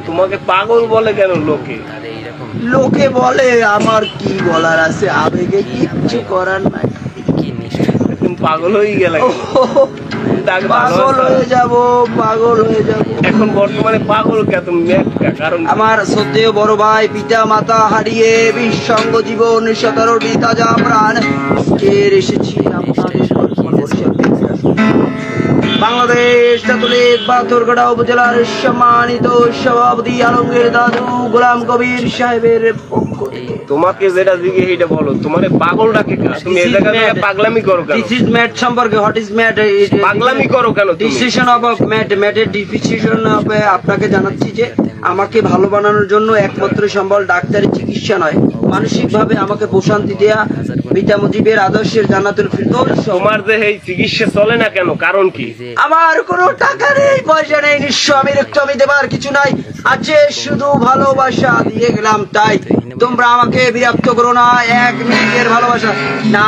তোমাকে পাগল বলে কেন লোকে? লোকে বলে, আমার কি বলার আছে, আবেগে কিচ্ছু করার নাই। তুমি পাগল হয়ে গেলে। পাগল হয়ে যাব, পাগল হয়ে যাব। এখন বর্তমানে পাগল কে তুমি? কারণ আমার শ্রদ্ধেয় বড় ভাই পিতা মাতা হারিয়ে বিসঙ্গ জীবন 17টি তাজা প্রাণ ফের এসেছি আপনাদের বাংলাদেশ ছাত্রলীগ পাথরঘাটা উপজেলার সম্মানিত সভাপতি আলমগীর দাদু গোলাম কবির সাহেবের পক্ষ থেকে। তোমাকে যেটা জিজ্ঞেস এটা বলো, তোমার পাগল ডাকে কেন? তুমি এই জায়গায় পাগলামি করো কেন? দিস ইজ ম্যাট সম্পর্কে হোয়াট ইজ ম্যাট? পাগলামি করো কেন তুমি? ডিসিশন অফ ম্যাট, ম্যাটের ডিসিশন অফ আপনাকে জানাচ্ছি যে আমাকে ভালো বানানোর জন্য একমাত্র সম্বল ডাক্তারি চিকিৎসা নয়, মানসিকভাবে আমাকে প্রশান্তি দেয়া পিতা মুজিবের আদর্শের জান্নাতুল ফিরদৌস। তোমার যে এই চিকিৎসা চলে না কেন, কারণ কি? আমার কোনো টাকা নেই, পয়সা নেই, নিঃস্ব আমি, রক্ত আমি দেবার কিছু নাই, আছে শুধু ভালোবাসা দিয়ে গেলাম। তাই তোমরা আমাকে বিরক্ত করো না, 1 মিনিটের ভালোবাসা না